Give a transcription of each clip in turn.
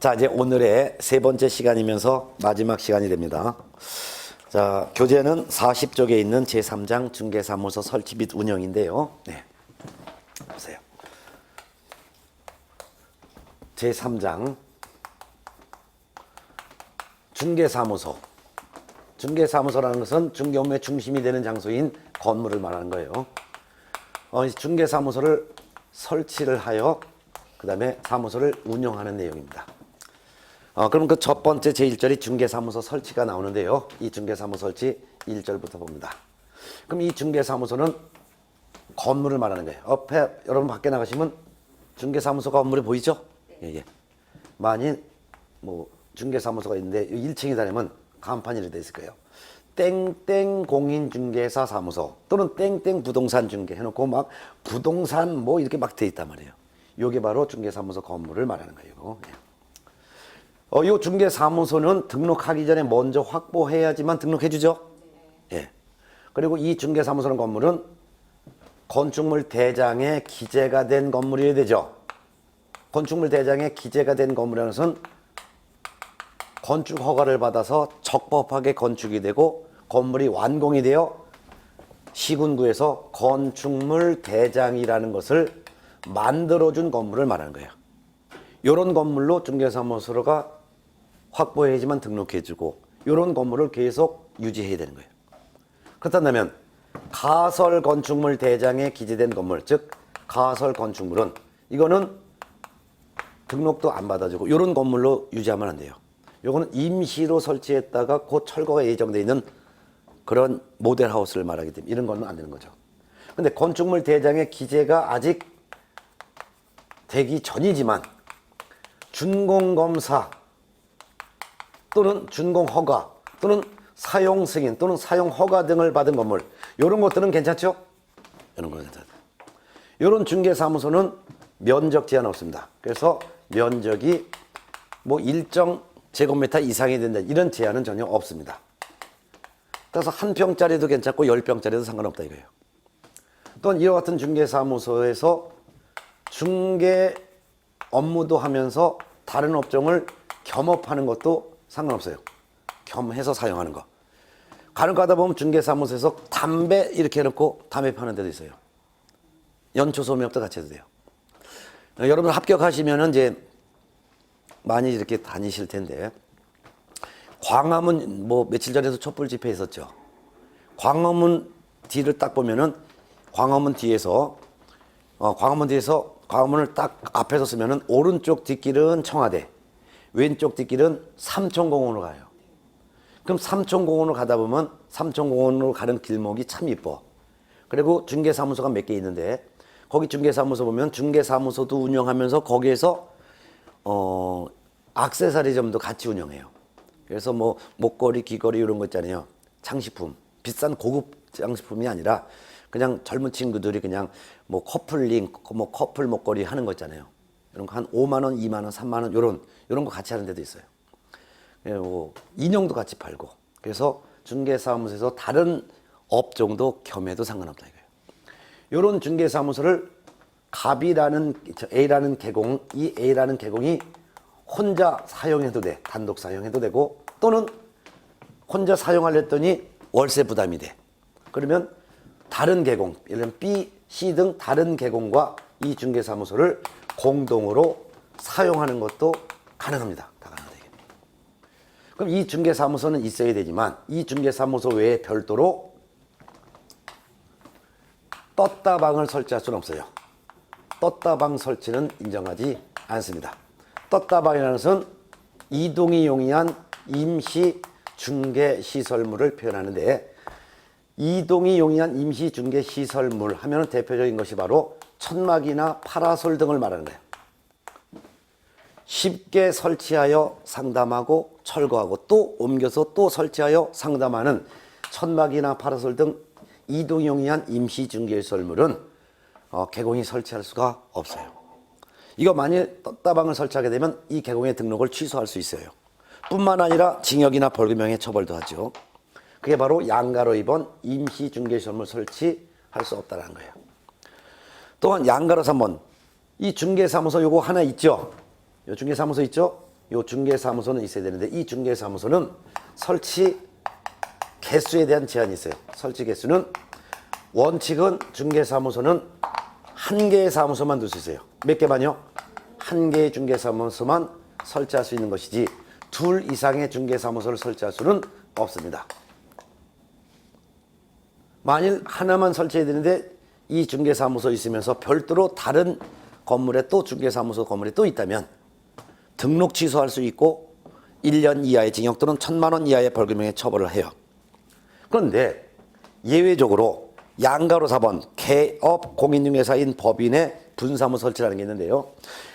자, 이제 오늘의 세 번째 시간이면서 마지막 시간이 됩니다. 자, 교재는 40쪽에 있는 제3장 중개사무소 설치 및 운영인데요. 네. 보세요. 제3장 중개사무소. 중개사무소라는 것은 중개업무의 중심이 되는 장소인 건물을 말하는 거예요. 중개사무소를 설치를 하여 그 다음에 사무소를 운영하는 내용입니다. 그럼 그 첫 번째 제1절이 중개사무소 설치가 나오는데요. 이 중개사무소 설치 1절부터 봅니다. 그럼 이 중개사무소는 건물을 말하는 거예요. 옆에 여러분 밖에 나가시면 중개사무소 건물이 보이죠? 예, 예. 만일 뭐 중개사무소가 있는데 1층에 다니면 간판이 이렇게 돼 있을 거예요. 땡땡 공인중개사 사무소 또는 땡땡 부동산 중개 해놓고 막 부동산 뭐 이렇게 막 돼 있단 말이에요. 요게 바로 중개사무소 건물을 말하는 거예요. 이 중개사무소는 등록하기 전에 먼저 확보해야지만 등록해주죠. 예. 그리고 이 중개사무소는 건물은 건축물 대장에 기재가 된 건물이어야 되죠. 건축물 대장에 기재가 된 건물이라는 것은 건축 허가를 받아서 적법하게 건축이 되고 건물이 완공이 되어 시군구에서 건축물 대장이라는 것을 만들어준 건물을 말하는 거예요. 이런 건물로 중개사무소가 확보해야지만 등록해주고 이런 건물을 계속 유지해야 되는 거예요. 그렇다면 가설 건축물 대장에 기재된 건물, 즉 가설 건축물은 이거는 등록도 안 받아주고 이런 건물로 유지하면 안 돼요. 이거는 임시로 설치했다가 곧 철거가 예정되어 있는 그런 모델하우스를 말하기 때문에 이런 건 안 되는 거죠. 근데 건축물 대장의 기재가 아직 되기 전이지만 준공검사 또는 준공허가 또는 사용승인 또는 사용허가 등을 받은 건물 이런 것들은 괜찮죠? 이런 건 괜찮아요. 이런 중개사무소는 면적 제한 없습니다. 그래서 면적이 뭐 일정 제곱미터 이상이 된다 이런 제한은 전혀 없습니다. 따라서 한 평짜리도 괜찮고 10평짜리도 상관없다 이거예요. 또한 이와 같은 중개사무소에서 중개 업무도 하면서 다른 업종을 겸업하는 것도 상관없어요. 겸해서 사용하는 거. 간혹 가다 보면 중개사무소에서 담배 이렇게 해놓고 담배 파는 데도 있어요. 연초 소매업도 같이 해도 돼요. 여러분 합격하시면은 이제 많이 이렇게 다니실 텐데 광화문 뭐 며칠 전에도 촛불 집회 있었죠. 광화문 뒤를 딱 보면은 광화문 뒤에서 광화문을 딱 앞에서 쓰면은 오른쪽 뒷길은 청와대, 왼쪽 뒷길은 삼천공원으로 가요. 그럼 삼천공원으로 가다 보면 삼천공원으로 가는 길목이 참 이뻐. 그리고 중개사무소가 몇 개 있는데 거기 중개사무소 보면 중개사무소도 운영하면서 거기에서 액세서리점도 같이 운영해요. 그래서 뭐 목걸이, 귀걸이 이런 거 있잖아요. 장식품, 비싼 고급 장식품이 아니라 그냥 젊은 친구들이 그냥 뭐 커플링, 뭐 커플 목걸이 하는 거 있잖아요. 이런 거 한 5만 원, 2만 원, 3만 원 이런 거 같이 하는 데도 있어요. 뭐 인형도 같이 팔고. 그래서 중개사무소에서 다른 업종도 겸해도 상관없다 이거예요. 이런 중개사무소를 A라는 계공, 이 A라는 계공이 혼자 사용해도 돼. 단독 사용해도 되고 또는 혼자 사용하려 했더니 월세 부담이 돼. 그러면 다른 계공, 예를 들면 B, C 등 다른 계공과 이 중개사무소를 공동으로 사용하는 것도 가능합니다. 다 가능하다. 그럼 이 중개사무소는 있어야 되지만 이 중개사무소 외에 별도로 떴다방을 설치할 수는 없어요. 떴다방 설치는 인정하지 않습니다. 떴다방이라는 것은 이동이 용이한 임시 중개 시설물을 표현하는데 이동이 용이한 임시 중개 시설물 하면 대표적인 것이 바로 천막이나 파라솔 등을 말하는 거예요. 쉽게 설치하여 상담하고 철거하고 또 옮겨서 또 설치하여 상담하는 천막이나 파라솔 등 이동이 용이한 임시 중개 시설물은 계공이 설치할 수가 없어요. 이거 만일 떴다방을 설치하게 되면 이 계공의 등록을 취소할 수 있어요. 뿐만 아니라 징역이나 벌금형의 처벌도 하죠. 그게 바로 양가로 2번 임시 중개시설물 설치할 수 없다는 거예요. 또한 양가로 3번 이 중개사무소 요거 하나 있죠. 요 중개사무소 있죠. 요 중개사무소는 있어야 되는데 이 중개사무소는 설치 개수에 대한 제한이 있어요. 설치 개수는 원칙은 중개사무소는 한 개의 사무소만 둘 수 있어요. 몇 개만요? 한 개의 중개사무소만 설치할 수 있는 것이지 둘 이상의 중개사무소를 설치할 수는 없습니다. 만일 하나만 설치해야 되는데 이 중개사무소 있으면서 별도로 다른 건물에 또 중개사무소 건물이 또 있다면 등록 취소할 수 있고 1년 이하의 징역 또는 1,000만 원 이하의 벌금형에 처벌을 해요. 그런데 예외적으로 양가로 4번 개업 공인중개사인 법인의 분사무소 설치라는 게 있는데요.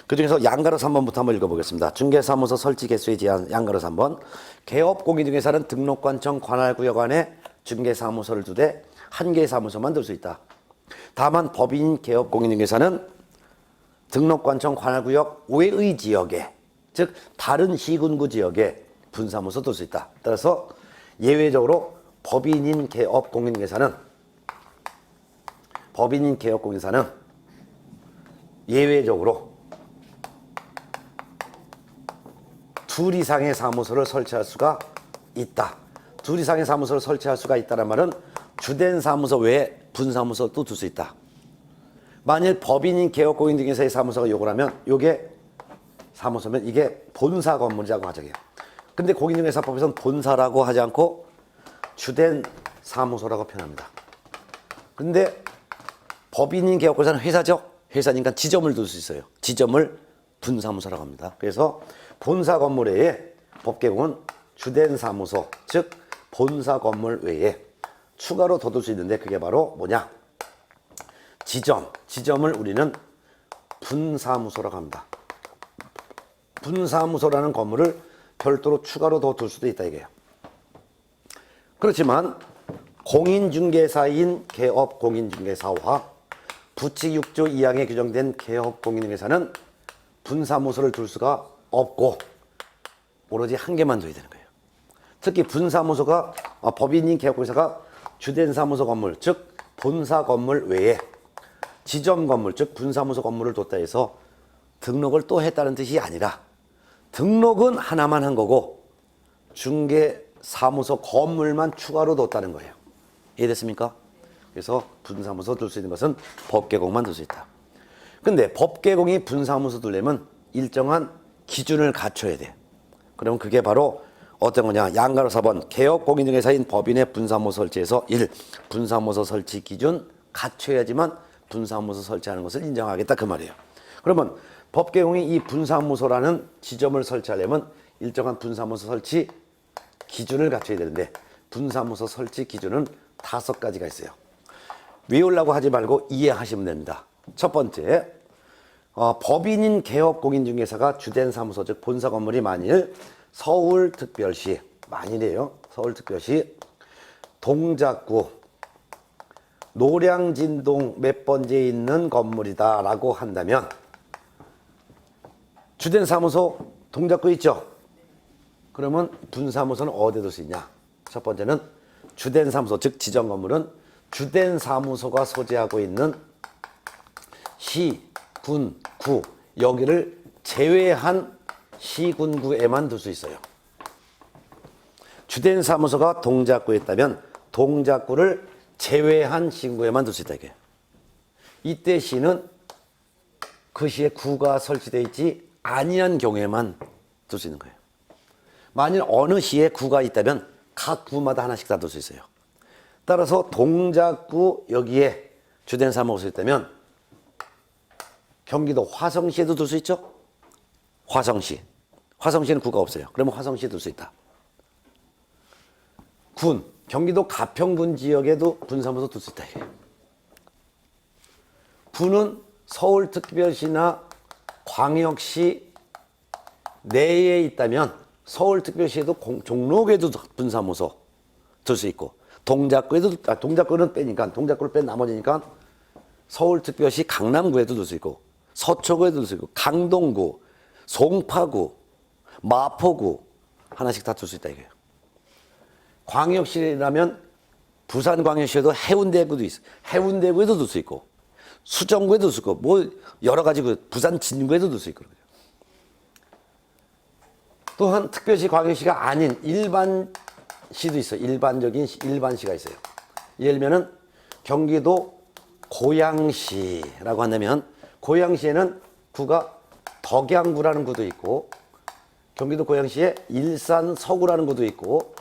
그중에서 양가로 3번부터 한번 읽어보겠습니다. 중개사무소 설치 개수에 제한 양가로 3번 개업 공인중개사는 등록관청 관할구역 안에 중개사무소를 두되 한 개의 사무소만 둘 수 있다. 다만 법인 개업 공인중개사는 등록관청 관할구역 외의 지역에 즉 다른 시군구 지역에 분사무소 둘 수 있다. 따라서 예외적으로 법인인 개업 공인중개사는 예외적으로 둘 이상의 사무소를 설치할 수가 있다. 둘 이상의 사무소를 설치할 수가 있다는 말은 주된 사무소 외에 분사무소도 둘 수 있다. 만일 법인인 개업 공인중개사의 사무소가 요걸 하면 요게 사무소면 이게 본사 건물이라고 하죠. 근데 공인중개사법에서는 본사라고 하지 않고 주된 사무소라고 표현합니다. 근데 법인인 개업 공인중개사는 회사죠. 회사니까 지점을 둘 수 있어요. 지점을 분사무소라고 합니다. 그래서 본사 건물 외에 법계공은 주된 사무소, 즉 본사 건물 외에 추가로 더 둘 수 있는데 그게 바로 뭐냐? 지점을 우리는 분사무소라고 합니다. 분사무소라는 건물을 별도로 추가로 더 둘 수도 있다 이게요. 그렇지만 공인중개사인 개업 공인중개사와 부칙 6조 2항에 규정된 개업 공인중개사는 분사무소를 둘 수가 없고 오로지 한 개만 둬야 되는 거예요. 특히 분사무소가 법인인 개업 공인중개사가 주된 사무소 건물 즉 본사 건물 외에 지점 건물 즉 분사무소 건물을 뒀다 해서 등록을 또 했다는 뜻이 아니라 등록은 하나만 한 거고 중개사무소 건물만 추가로 뒀다는 거예요. 이해됐습니까? 그래서 분사무소 둘 수 있는 것은 법계공만 둘 수 있다. 근데 법계공이 분사무소 두려면 일정한 기준을 갖춰야 돼. 그러면 그게 바로 어떤 거냐? 양가로 4번 개업 공인중개사인 법인의 분사무소 설치에서 1. 분사무소 설치 기준 갖춰야지만 분사무소 설치하는 것을 인정하겠다 그 말이에요. 그러면 법계공이 이 분사무소라는 지점을 설치하려면 일정한 분사무소 설치 기준을 갖춰야 되는데 분사무소 설치 기준은 5가지가 있어요. 외우려고 하지 말고 이해하시면 됩니다. 첫 번째, 법인인 개업 공인중개사가 주된 사무소 즉 본사 건물이 만일 서울특별시 만일이에요. 서울특별시 동작구 노량진동 몇 번지에 있는 건물이다 라고 한다면 주된 사무소 동작구에 있죠. 그러면 분사무소는 어디에 둘 수 있냐? 첫 번째는 주된 사무소 즉 지정 건물은 주된 사무소가 소재하고 있는 시, 군, 구 여기를 제외한 시군구에만 둘 수 있어요. 주된 사무소가 동작구에 있다면 동작구를 제외한 시군구에만 둘 수 있다 이게. 이때 시는 그 시에 구가 설치되어 있지 아니한 경우에만 둘 수 있는 거예요. 만일 어느 시에 구가 있다면 각 구마다 하나씩 다 둘 수 있어요. 따라서 동작구 여기에 주된 사무소가 있다면 경기도 화성시에도 둘 수 있죠? 화성시는 구가 없어요. 그러면 화성시에 둘 수 있다. 군, 경기도 가평군 지역에도 분사무소 둘 수 있다. 군은 서울특별시나 광역시 내에 있다면 서울특별시에도 종로구에도 분사무소 둘 수 있고 동작구에도 동작구는 빼니까 동작구를 뺀 나머지니까 서울특별시 강남구에도 둘 수 있고 서초구에도 둘 수 있고 강동구, 송파구, 마포구 하나씩 다 둘 수 있다 이거예요. 광역시라면 부산광역시에도 해운대구도 있어. 해운대구에도 둘 수 있고 수정구에도 둘 수 있고 뭐 여러 가지 부산 진구에도 둘 수 있고 또한 특별시, 광역시가 아닌 일반시도 있어요. 일반적인 일반시가 있어요. 예를 들면은 경기도 고양시라고 한다면 고양시에는 구가 덕양구라는 구도 있고 경기도 고양시에 일산 서구라는 구도 있고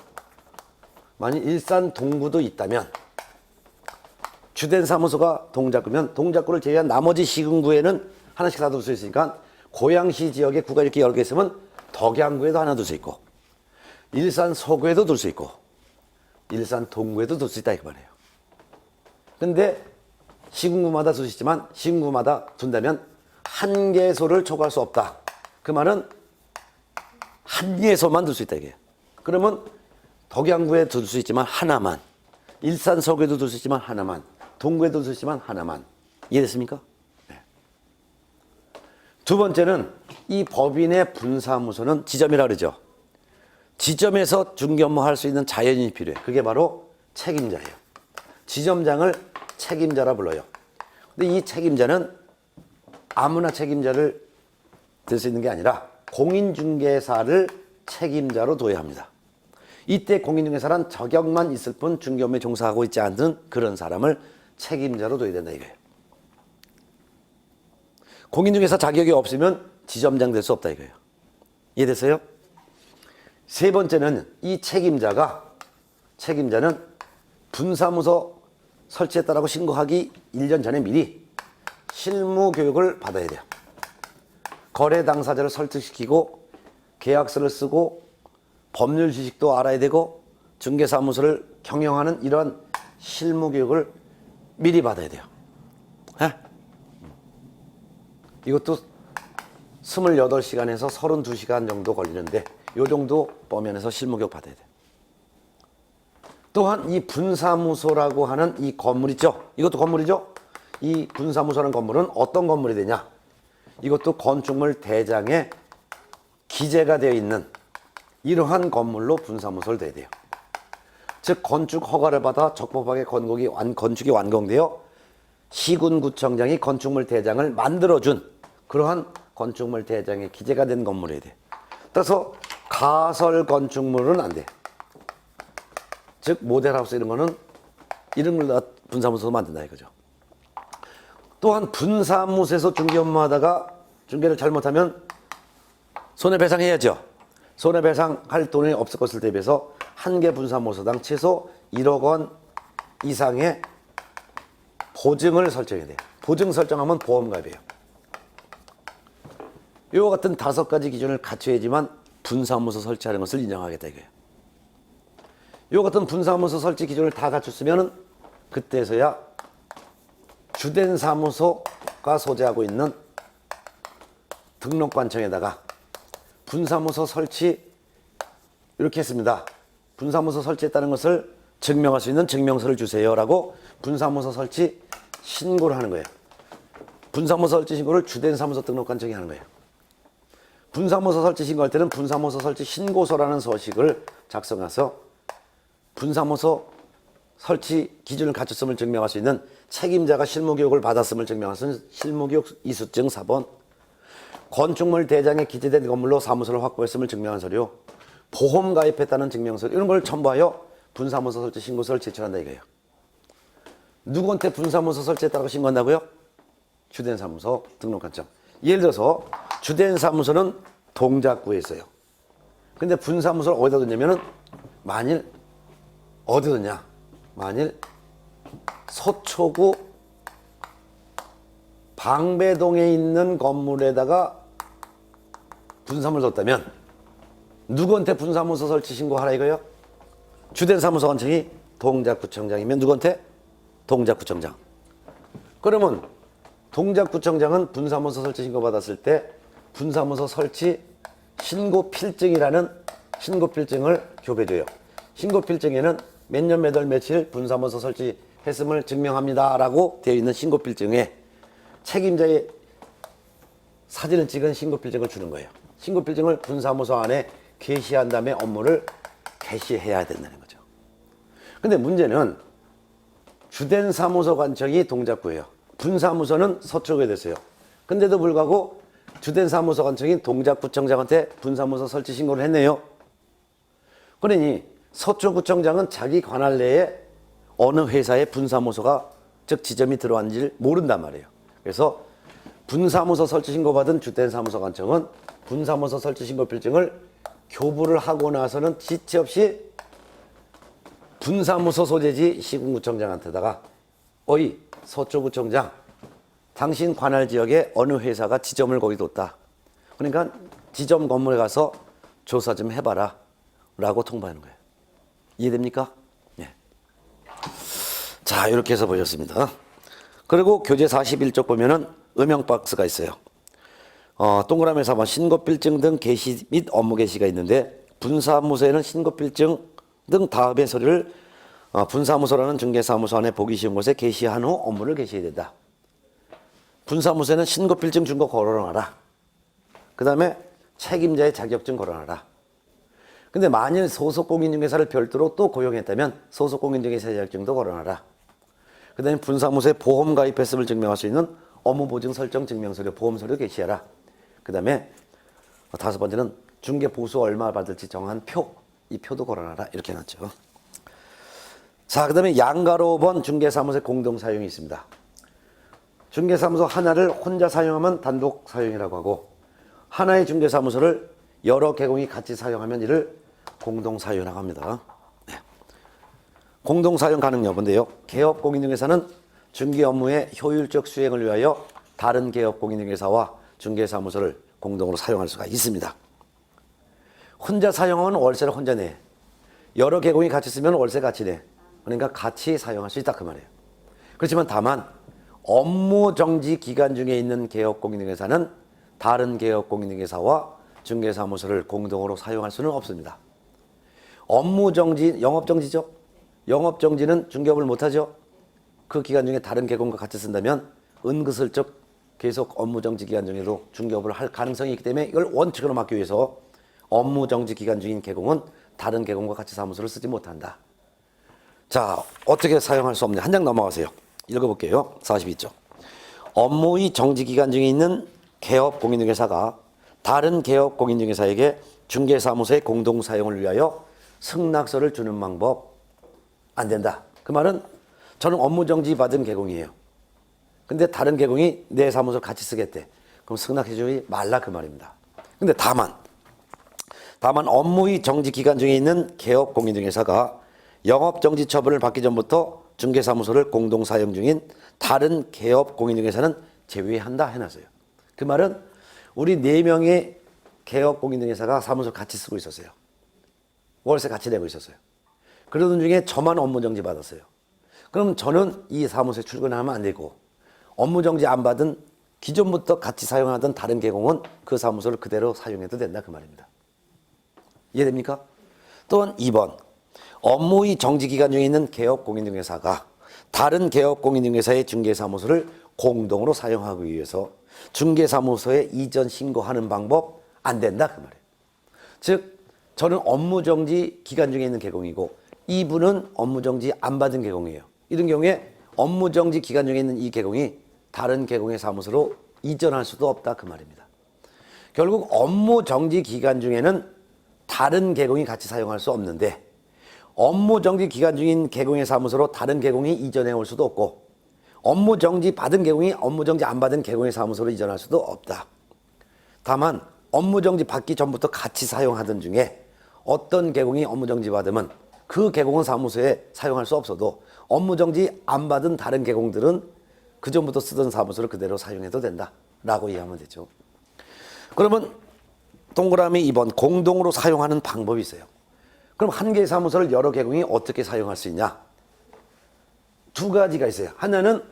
만약 일산 동구도 있다면 주된 사무소가 동작구면 동작구를 제외한 나머지 시군구에는 하나씩 다 둘 수 있으니까 고양시 지역에 구가 이렇게 여러 개 있으면 덕양구에도 하나 둘 수 있고 일산 서구에도 둘 수 있고 일산 동구에도 둘 수 있다 이 말이에요. 근데 시군구마다 둘 수 있지만 시군구마다 둔다면 한 개소를 초과할 수 없다. 그 말은 한 개소만 둘 수 있다 이게. 그러면 덕양구에 둘 수 있지만 하나만, 일산 서구에도 둘 수 있지만 하나만, 동구에도 둘 수 있지만 하나만. 이해됐습니까? 네. 두 번째는 이 법인의 분사무소는 지점이라 그러죠. 지점에서 중개업무 할 수 있는 자연인이 필요해. 그게 바로 책임자예요. 지점장을 책임자라 불러요. 근데 이 책임자는 아무나 책임자를 될 수 있는 게 아니라 공인중개사를 책임자로 둬야 합니다. 이때 공인중개사란 자격만 있을 뿐 중개업무에 종사하고 있지 않는 그런 사람을 책임자로 둬야 된다 이거예요. 공인중개사 자격이 없으면 지점장 될 수 없다 이거예요. 이해됐어요? 세 번째는 이 책임자는 분사무소 설치했다라고 신고하기 1년 전에 미리 실무 교육을 받아야 돼요. 거래 당사자를 설득시키고 계약서를 쓰고 법률 지식도 알아야 되고 중개사무소를 경영하는 이런 실무 교육을 미리 받아야 돼요. 에? 이것도 28시간에서 32시간 정도 걸리는데 이 정도 범위에서 실무 교육 받아야 돼요. 또한 이 분사무소라고 하는 이 건물 있죠? 이것도 건물이죠? 이 분사무소라는 건물은 어떤 건물이 되냐? 이것도 건축물 대장에 기재가 되어 있는 이러한 건물로 분사무소를 둬야 돼요. 즉 건축 허가를 받아 적법하게 건축이 완공되어 시군구청장이 건축물 대장을 만들어준 그러한 건축물 대장에 기재가 된 건물이어야 돼. 따라서 가설 건축물은 안 돼. 즉 모델하우스 이런 거는 이런 걸 분사무소로 만든다 이거죠. 또한 분사무소에서 중개 업무하다가 중개를 잘못하면 손해배상해야죠. 손해배상할 돈이 없을 것을 대비해서 한 개 분사무소당 최소 1억 원 이상의 보증을 설정해야 돼요. 보증 설정하면 보험가입이에요. 이와 같은 5가지 기준을 갖춰야지만 분사무소 설치하는 것을 인정하겠다 이거예요. 이와 같은 분사무소 설치 기준을 다 갖췄으면 그때서야 주된 사무소가 소재하고 있는 등록관청에다가 분사무소 설치 이렇게 했습니다. 분사무소 설치했다는 것을 증명할 수 있는 증명서를 주세요라고 분사무소 설치 신고를 하는 거예요. 분사무소 설치 신고를 주된 사무소 등록관청이 하는 거예요. 분사무소 설치 신고할 때는 분사무소 설치 신고서라는 서식을 작성해서 분사무소 설치 기준을 갖췄음을 증명할 수 있는 책임자가 실무교육을 받았음을 증명할 수 있는 실무교육 이수증 4번, 건축물 대장에 기재된 건물로 사무소를 확보했음을 증명한 서류, 보험 가입했다는 증명서 이런 걸 첨부하여 분사무소 설치 신고서를 제출한다 이거예요. 누구한테 분사무소 설치했다고 신고한다고요? 주된 사무소 등록관청. 예를 들어서 주된 사무소는 동작구에 있어요. 근데 분사무소를 어디다 뒀냐면은 만일 어디 뒀냐? 만일 서초구 방배동에 있는 건물에다가 분사무소를 뒀다면 누구한테 분사무소 설치 신고하라 이거요? 주된 사무소 관청이 동작구청장이면 누구한테? 동작구청장. 그러면 동작구청장은 분사무소 설치 신고 받았을 때 분사무소 설치 신고필증이라는 신고필증을 교배줘요. 신고필증에는 몇 년 몇 월 며칠 분사무소 설치했음을 증명합니다 라고 되어 있는 신고필증에 책임자의 사진을 찍은 신고필증을 주는 거예요. 신고필증을 분사무소 안에 게시한 다음에 업무를 개시해야 된다는 거죠. 근데 문제는 주된 사무소 관청이 동작구예요. 분사무소는 서초구에 됐어요. 근데도 불구하고 주된 사무소 관청인 동작구청장한테 분사무소 설치 신고를 했네요. 그러니 서초구청장은 자기 관할 내에 어느 회사의 분사무소가 즉 지점이 들어왔는지를 모른단 말이에요. 그래서 분사무소 설치 신고받은 주된 사무소 관청은 분사무소 설치 신고 필증을 교부를 하고 나서는 지체 없이 분사무소 소재지 시군구청장한테다가 어이 서초구청장 당신 관할 지역에 어느 회사가 지점을 거기 뒀다. 그러니까 지점 건물에 가서 조사 좀 해봐라 라고 통보하는 거예요. 이해됩니까? 예. 자, 이렇게 해서 보셨습니다. 그리고 교재 41쪽 보면은 음영 박스가 있어요. 동그라미 4번 신고필증 등 게시 및 업무 게시가 있는데 분사무소에는 신고필증 등 다음의 서류를 분사무소라는 중개사무소 안에 보기 쉬운 곳에 게시한 후 업무를 게시해야 된다. 분사무소에는 신고필증 준 거 걸어놔라. 그 다음에 책임자의 자격증 걸어놔라. 근데 만일 소속공인중개사를 별도로 또 고용했다면 소속공인중개사 자격증도 걸어놔라. 그 다음에 분사무소에 보험 가입했음을 증명할 수 있는 업무보증 설정 증명서류, 보험서류 게시해라. 그 다음에 5번째는 중개 보수 얼마 받을지 정한 표, 이 표도 걸어놔라. 이렇게 해놨죠. 자, 그 다음에 양가로 5번 중개사무소의 공동사용이 있습니다. 중개사무소 하나를 혼자 사용하면 단독 사용이라고 하고 하나의 중개사무소를 여러 개공이 같이 사용하면 이를 공동사용이라고 합니다. 네. 공동사용 가능 여부인데요. 개업공인중개사는 중개 업무의 효율적 수행을 위하여 다른 개업공인중개사와 중개사무소를 공동으로 사용할 수가 있습니다. 혼자 사용하면 월세를 혼자 내. 여러 개공이 같이 쓰면 월세 같이 내. 그러니까 같이 사용할 수 있다 그 말이에요. 그렇지만 다만 업무 정지 기간 중에 있는 개업공인중개사는 다른 개업공인중개사와 중개사무소를 공동으로 사용할 수는 없습니다. 업무 정지, 영업 정지죠. 영업 정지는 중개업을 못하죠. 그 기간 중에 다른 개공과 같이 쓴다면 은근슬쩍 계속 업무 정지 기간 중에도 중개업을 할 가능성이 있기 때문에 이걸 원칙으로 막기 위해서 업무 정지 기간 중인 개공은 다른 개공과 같이 사무소를 쓰지 못한다. 자, 어떻게 사용할 수 없냐. 한 장 넘어가세요. 읽어볼게요. 42쪽. 업무의 정지 기간 중에 있는 개업 공인중개사가 다른 개업 공인중개사에게 중개사무소의 공동 사용을 위하여 승낙서를 주는 방법 안 된다. 그 말은 저는 업무 정지 받은 개공이에요. 근데 다른 개공이 내 사무소를 같이 쓰겠대. 그럼 승낙해 주지 말라 그 말입니다. 근데 다만 업무의 정지 기간 중에 있는 개업 공인중개사가 영업 정지 처분을 받기 전부터 중개사무소를 공동 사용 중인 다른 개업 공인중개사는 제외한다 해놨어요. 그 말은 우리 4명의 개업 공인중개사가 사무소 같이 쓰고 있었어요. 월세 같이 내고 있었어요. 그러던 중에 저만 업무 정지 받았어요. 그럼 저는 이 사무소에 출근하면 안 되고 업무 정지 안 받은 기존부터 같이 사용하던 다른 개공은 그 사무소를 그대로 사용해도 된다 그 말입니다. 이해됩니까? 또한 2번 업무의 정지 기간 중에 있는 개업 공인중개사가 다른 개업 공인중개사의 중개사무소를 공동으로 사용하기 위해서 중개사무소에 이전 신고하는 방법 안 된다 그 말이에요. 즉 저는 업무 정지 기간 중에 있는 개공이고 이분은 업무 정지 안 받은 개공이에요. 이런 경우에 업무 정지 기간 중에 있는 이 개공이 다른 개공의 사무소로 이전할 수도 없다 그 말입니다. 결국 업무 정지 기간 중에는 다른 개공이 같이 사용할 수 없는데 업무 정지 기간 중인 개공의 사무소로 다른 개공이 이전해 올 수도 없고 업무 정지 받은 개공이 업무 정지 안 받은 개공의 사무소로 이전할 수도 없다. 다만 업무 정지 받기 전부터 같이 사용하던 중에 어떤 개공이 업무 정지 받으면 그 개공은 사무소에 사용할 수 없어도 업무 정지 안 받은 다른 개공들은 그 전부터 쓰던 사무소를 그대로 사용해도 된다 라고 이해하면 되죠. 그러면 동그라미 2번 공동으로 사용하는 방법이 있어요. 그럼 한 개의 사무소를 여러 개공이 어떻게 사용할 수 있냐? 2가지가 있어요. 하나는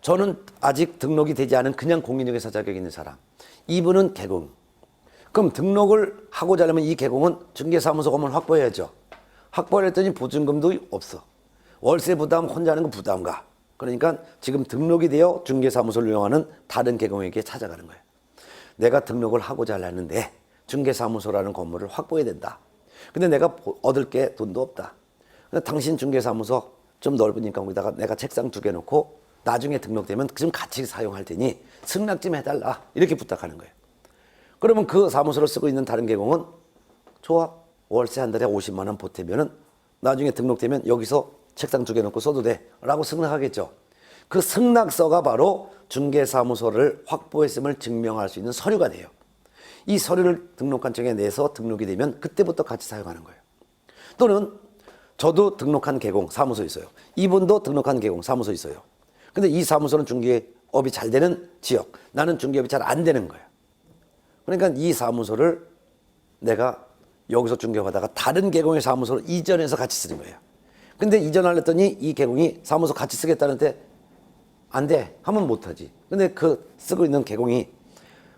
저는 아직 등록이 되지 않은 그냥 공인중개사 자격이 있는 사람. 이분은 개공. 그럼 등록을 하고자 하려면 이 개공은 중개사무소 건물 확보해야죠. 확보를 했더니 보증금도 없어. 월세 부담 혼자 하는 거 부담가. 그러니까 지금 등록이 되어 중개사무소를 이용하는 다른 개공에게 찾아가는 거예요. 내가 등록을 하고자 하려는데 중개사무소라는 건물을 확보해야 된다. 근데 내가 얻을 게 돈도 없다. 근데 당신 중개사무소 좀 넓으니까 거기다가 내가 책상 2개 놓고 나중에 등록되면 좀 같이 사용할 테니 승낙 좀 해달라 이렇게 부탁하는 거예요. 그러면 그 사무소를 쓰고 있는 다른 계공은 좋아, 월세 한 달에 50만 원 보태면은 나중에 등록되면 여기서 책상 2개 놓고 써도 돼 라고 승낙하겠죠. 그 승낙서가 바로 중개사무소를 확보했음을 증명할 수 있는 서류가 돼요. 이 서류를 등록관청에 내서 등록이 되면 그때부터 같이 사용하는 거예요. 또는 저도 등록한 계공 사무소 있어요. 이분도 등록한 계공 사무소 있어요. 근데 이 사무소는 중개업이 잘 되는 지역, 나는 중개업이 잘 안 되는 거예요. 그러니까 이 사무소를 내가 여기서 중개하다가 다른 계공의 사무소로 이전해서 같이 쓰는 거예요. 근데 이전하랬더니 이 계공이 사무소 같이 쓰겠다는데 안 돼 하면 못하지. 근데 그 쓰고 있는 계공이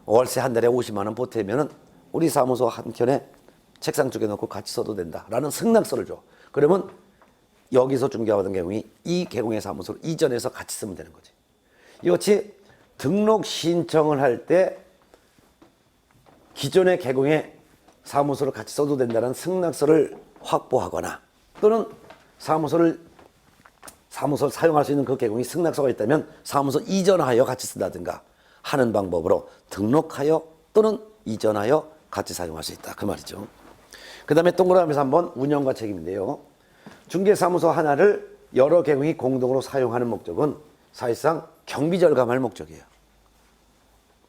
월세 한 달에 50만 원 보태면은 우리 사무소 한켠에 책상 2개 놓고 같이 써도 된다라는 승낙서를 줘. 그러면 여기서 중개하던 계공이 이 계공의 사무소로 이전해서 같이 쓰면 되는 거지. 이것이 등록 신청을 할 때 기존의 계공의 사무소를 같이 써도 된다는 승낙서를 확보하거나 또는 사무소를 사용할 수 있는 그 계공이 승낙서가 있다면 사무소 이전하여 같이 쓴다든가 하는 방법으로 등록하여 또는 이전하여 같이 사용할 수 있다. 그 말이죠. 그 다음에 동그라미에서 한번 운영과 책임인데요. 중개사무소 하나를 여러 계공이 공동으로 사용하는 목적은 사실상 경비 절감할 목적이에요.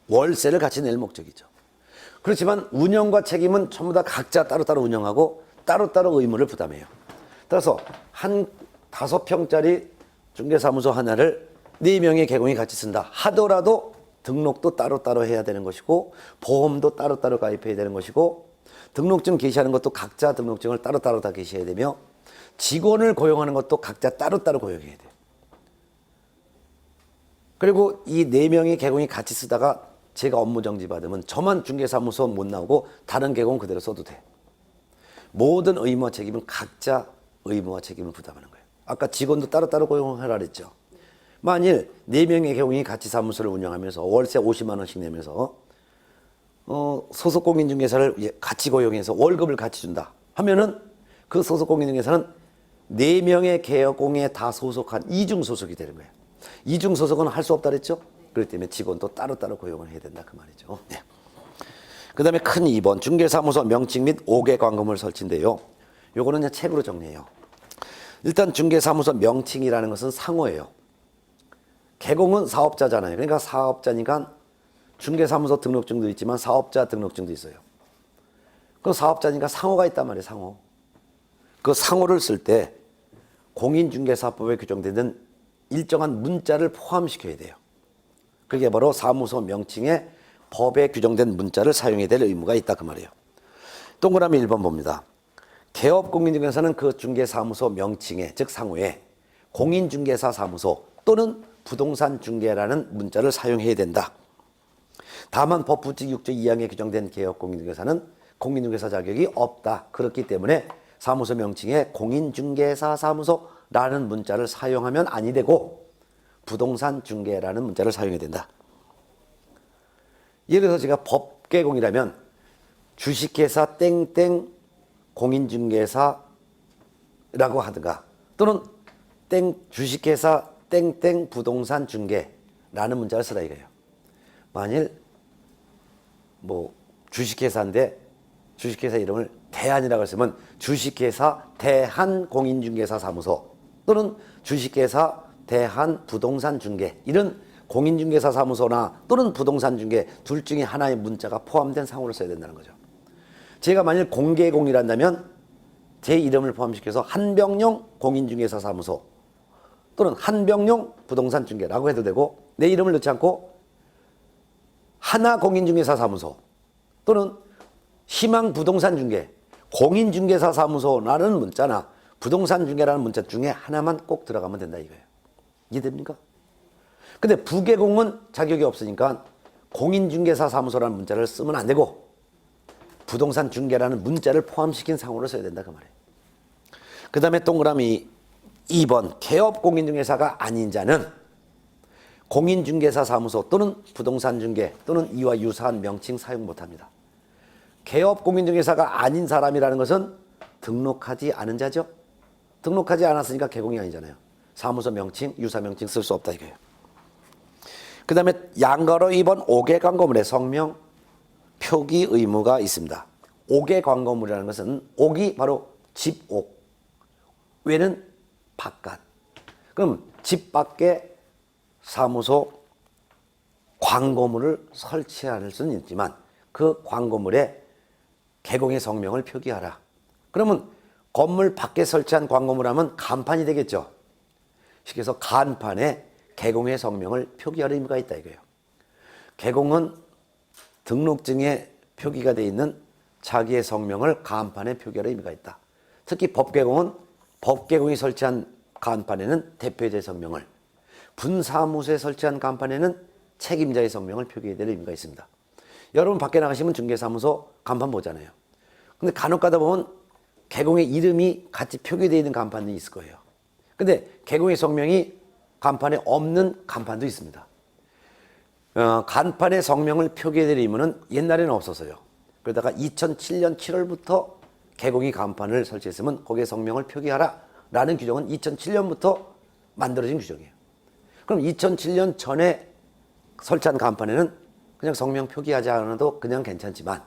월세를 같이 낼 목적이죠. 그렇지만 운영과 책임은 전부 다 각자 따로따로 운영하고 따로따로 의무를 부담해요. 따라서 한 5평짜리 중개사무소 하나를 4명의 계공이 같이 쓴다 하더라도 등록도 따로따로 해야 되는 것이고 보험도 따로따로 가입해야 되는 것이고 등록증 게시하는 것도 각자 등록증을 따로따로 다 게시해야 되며 직원을 고용하는 것도 각자 따로따로 고용해야 돼요. 그리고 이 4명의 계공이 같이 쓰다가 제가 업무 정지 받으면 저만 중개사무소 못 나오고 다른 계공 그대로 써도 돼. 모든 의무와 책임은 각자 의무와 책임을 부담하는 거예요. 아까 직원도 따로따로 고용하라 그랬죠. 만일 4명의 계공이 같이 사무소를 운영하면서 월세 50만 원씩 내면서 소속 공인중개사를 같이 고용해서 월급을 같이 준다 하면은 그 소속 공인중개사는 4명의 계공에 다 소속한 이중소속이 되는 거예요. 이중소속은 할 수 없다 그랬죠. 그렇기 때문에 직원도 따로따로 고용을 해야 된다 그 말이죠. 네. 그 다음에 큰 2번 중개사무소 명칭 및 5개 광고물 설치인데요. 요거는 그냥 책으로 정리해요. 일단 중개사무소 명칭이라는 것은 상호예요. 계공은 사업자잖아요. 그러니까 사업자니까 중개사무소 등록증도 있지만 사업자 등록증도 있어요. 그 사업자니까 상호가 있단 말이에요. 상호. 그 상호를 쓸 때 공인중개사법에 규정되는 일정한 문자를 포함시켜야 돼요. 그게 바로 사무소 명칭에 법에 규정된 문자를 사용해야 될 의무가 있다 그 말이에요. 동그라미 1번 봅니다. 개업공인중개사는 그 중개사무소 명칭에 즉 상호에 공인중개사 사무소 또는 부동산 중개라는 문자를 사용해야 된다. 다만 법부칙 6조 2항에 규정된 개업공인중개사는 공인중개사 자격이 없다. 그렇기 때문에 사무소 명칭에 공인중개사 사무소라는 문자를 사용하면 아니 되고 부동산 중개라는 문자를 사용해야 된다. 예를 들어서 제가 법계공이라면 주식회사 땡땡 공인중개사라고 하든가 또는 주식회사 땡땡 부동산 중개라는 문자를 쓰라 이거예요. 만일 주식회사인데 주식회사 이름을 대한이라고 했으면 주식회사 대한공인중개사 사무소 또는 주식회사 대한부동산중개 이런 공인중개사 사무소나 또는 부동산중개 둘 중에 하나의 문자가 포함된 상호를 써야 된다는 거죠. 제가 만일 공개공이란다면 제 이름을 포함시켜서 한병용 공인중개사 사무소 또는 한병용 부동산중개라고 해도 되고 내 이름을 넣지 않고 하나공인중개사 사무소 또는 희망부동산중개 공인중개사 사무소라는 문자나 부동산중개라는 문자 중에 하나만 꼭 들어가면 된다 이거예요. 이해됩니까? 근데 부계공은 자격이 없으니까 공인중개사 사무소라는 문자를 쓰면 안 되고 부동산 중개라는 문자를 포함시킨 상호를 써야 된다 그 말이에요. 그 다음에 동그라미 2번 개업공인중개사가 아닌 자는 공인중개사 사무소 또는 부동산 중개 또는 이와 유사한 명칭 사용 못합니다. 개업공인중개사가 아닌 사람이라는 것은 등록하지 않은 자죠. 등록하지 않았으니까 개공이 아니잖아요. 사무소 명칭, 유사 명칭 쓸 수 없다 이거예요. 그 다음에 양가로 2번 5개 광고물의 성명 표기 의무가 있습니다. 5개 광고물이라는 것은 옥이 바로 집옥, 외는 바깥. 그럼 집 밖에 사무소 광고물을 설치할 수는 있지만 그 광고물에 개공의 성명을 표기하라. 그러면 건물 밖에 설치한 광고물 하면 간판이 되겠죠. 쉽게 해서 간판에 개공의 성명을 표기할 의무가 있다 이거예요. 개공은 등록증에 표기가 되어 있는 자기의 성명을 간판에 표기할 의무가 있다. 특히 법개공은 법개공이 설치한 간판에는 대표자의 성명을, 분사무소에 설치한 간판에는 책임자의 성명을 표기해야 될 의무가 있습니다. 여러분 밖에 나가시면 중개사무소 간판 보잖아요. 근데 간혹 가다 보면 개공의 이름이 같이 표기되어 있는 간판이 있을 거예요. 근데 개공의 성명이 간판에 없는 간판도 있습니다. 간판에 성명을 표기해야 될 의무는 옛날에는 없었어요. 그러다가 2007년 7월부터 개공이 간판을 설치했으면 거기에 성명을 표기하라 라는 규정은 2007년부터 만들어진 규정이에요. 그럼 2007년 전에 설치한 간판에는 그냥 성명 표기하지 않아도 그냥 괜찮지만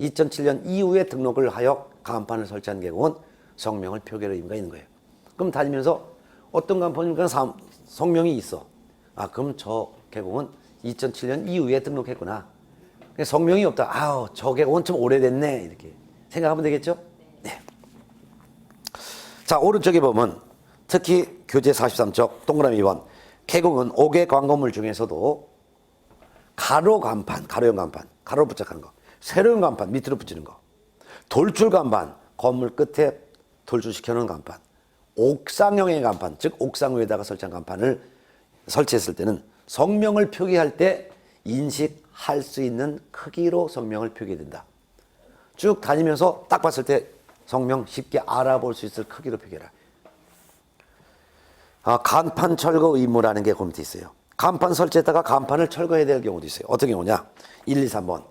2007년 이후에 등록을 하여 간판을 설치한 개공은 성명을 표기할 의무가 있는 거예요. 그럼 다니면서 어떤 간판이니까 성명이 있어. 아, 그럼 저 개공은 2007년 이후에 등록했구나. 성명이 없다. 아우, 저 개공은 좀 오래됐네. 이렇게 생각하면 되겠죠? 네. 자, 오른쪽에 보면 특히 교재 43쪽 동그라미 2번 개공은 5개 광고물 중에서도 가로 간판, 가로형 간판, 가로 부착하는 거, 세로형 간판, 밑으로 붙이는 거, 돌출 간판, 건물 끝에 돌출시켜놓은 간판, 옥상형의 간판, 즉 옥상 위에다가 설치한 간판을 설치했을 때는 성명을 표기할 때 인식할 수 있는 크기로 성명을 표기된다. 쭉 다니면서 딱 봤을 때 성명 쉽게 알아볼 수 있을 크기로 표기해라. 간판 철거 의무라는 게 그 밑에 있어요. 간판 설치했다가 간판을 철거해야 될 경우도 있어요. 어떤 경우냐? 1, 2, 3번.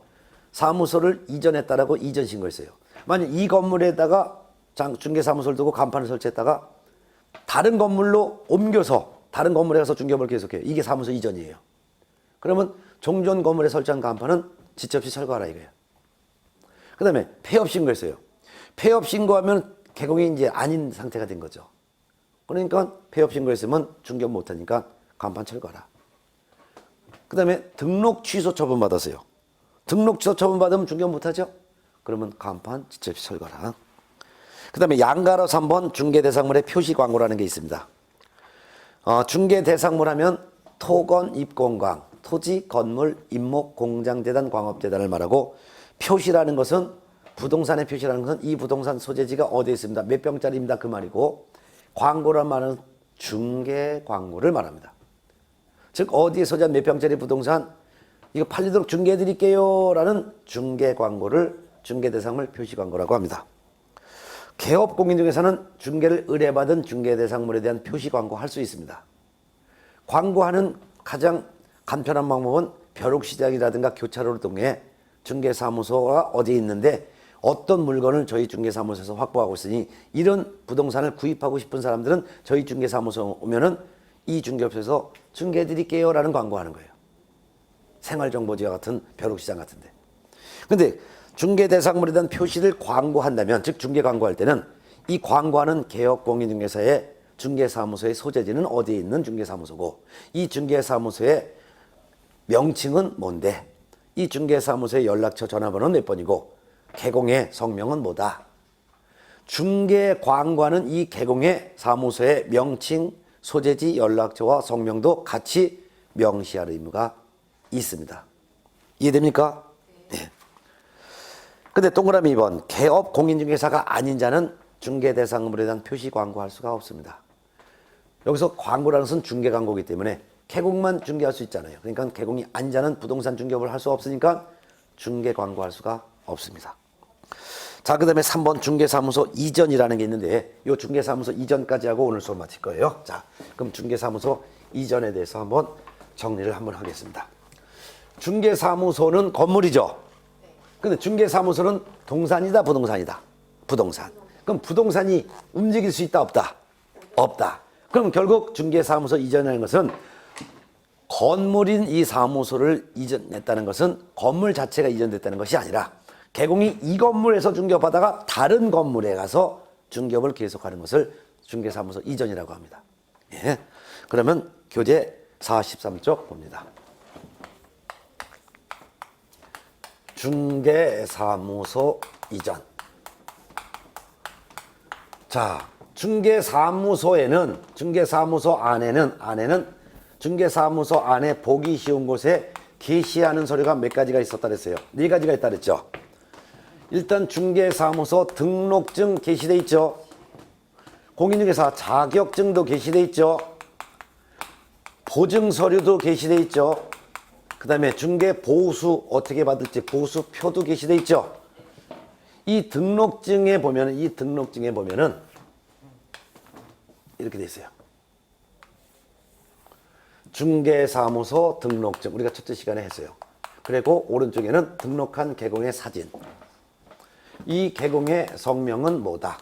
사무소를 이전했다라고 이전 신고했어요. 만약 이 건물에다가 중개사무소를 두고 간판을 설치했다가 다른 건물로 옮겨서 다른 건물에 가서 중개업을 계속해요. 이게 사무소 이전이에요. 그러면 종전 건물에 설치한 간판은 지체 없이 철거하라 이거예요. 그 다음에 폐업 신고했어요. 폐업 신고하면 개공이 이제 아닌 상태가 된 거죠. 그러니까 폐업 신고했으면 중개업 못하니까 간판 철거하라. 그 다음에 등록 취소 처분 받았어요. 등록 취소 처분 받으면 중개업 못하죠? 그러면 간판 지체 없이 철거하라. 그 다음에 양가로 3번 중개대상물의 표시 광고라는 게 있습니다. 중개대상물 하면 토건, 입공광, 토지, 건물, 임목, 공장, 재단, 광업재단을 말하고 표시라는 것은 부동산의 표시라는 것은 이 부동산 소재지가 어디에 있습니다. 몇 평짜리입니다. 그 말이고 광고란 말은 중개 광고를 말합니다. 즉 어디에 소재한 몇 평짜리 부동산 이거 팔리도록 중개해 드릴게요 라는 중개 광고를 중개대상물 표시 광고라고 합니다. 개업공인 중에서는 중개를 의뢰받은 중개대상물에 대한 표시 광고 할 수 있습니다. 광고하는 가장 간편한 방법은 벼룩시장이라든가 교차로를 통해 중개사무소가 어디에 있는데 어떤 물건을 저희 중개사무소에서 확보하고 있으니 이런 부동산을 구입하고 싶은 사람들은 저희 중개사무소 오면은 이 중개업소에서 중개해 드릴게요 라는 광고하는 거예요. 생활정보지와 같은 벼룩시장 같은데. 근데 중개대상물에 대한 표시를 광고한다면 즉 중개 광고할 때는 이 광고하는 개업공인중개사의 중개사무소의 소재지는 어디에 있는 중개사무소고 이 중개사무소의 명칭은 뭔데 이 중개사무소의 연락처 전화번호는 몇 번이고 개공의 성명은 뭐다. 중개 광고하는 이 개공의 사무소의 명칭, 소재지, 연락처와 성명도 같이 명시할 의무가 있습니다. 이해됩니까? 네. 근데 동그라미 2번 개업 공인중개사가 아닌 자는 중개대상물에 대한 표시 광고할 수가 없습니다. 여기서 광고라는 것은 중개 광고이기 때문에 개공만 중개할 수 있잖아요. 그러니까 개공이 아닌 자는 부동산 중개업을 할 수 없으니까 중개 광고할 수가 없습니다. 자, 그 다음에 3번 중개사무소 이전이라는 게 있는데 이 중개사무소 이전까지 하고 오늘 수업 마칠 거예요. 자, 그럼 중개사무소 이전에 대해서 한번 정리를 한번 하겠습니다. 중개사무소는 건물이죠. 근데 중개사무소는 동산이다, 부동산이다? 부동산. 그럼 부동산이 움직일 수 있다, 없다? 없다. 그럼 결국 중개사무소 이전이라는 것은 건물인 이 사무소를 이전했다는 것은 건물 자체가 이전됐다는 것이 아니라 개공이 이 건물에서 중개업하다가 다른 건물에 가서 중개업을 계속하는 것을 중개사무소 이전이라고 합니다. 예. 그러면 교재 43쪽 봅니다. 중개사무소 이전. 자, 중개사무소에는 중개사무소 안에는 중개사무소 안에 보기 쉬운 곳에 게시하는 서류가 몇 가지가 있었다 그랬어요. 네 가지가 있다 그랬죠. 일단 중개사무소 등록증 게시돼 있죠. 공인중개사 자격증도 게시돼 있죠. 보증서류도 게시돼 있죠. 그 다음에 중개보수 어떻게 받을지 보수표도 게시돼 있죠. 이 등록증에 보면은 이렇게 돼 있어요. 중개사무소 등록증 우리가 첫째 시간에 했어요. 그리고 오른쪽에는 등록한 개공의 사진. 이 개공의 성명은 뭐다?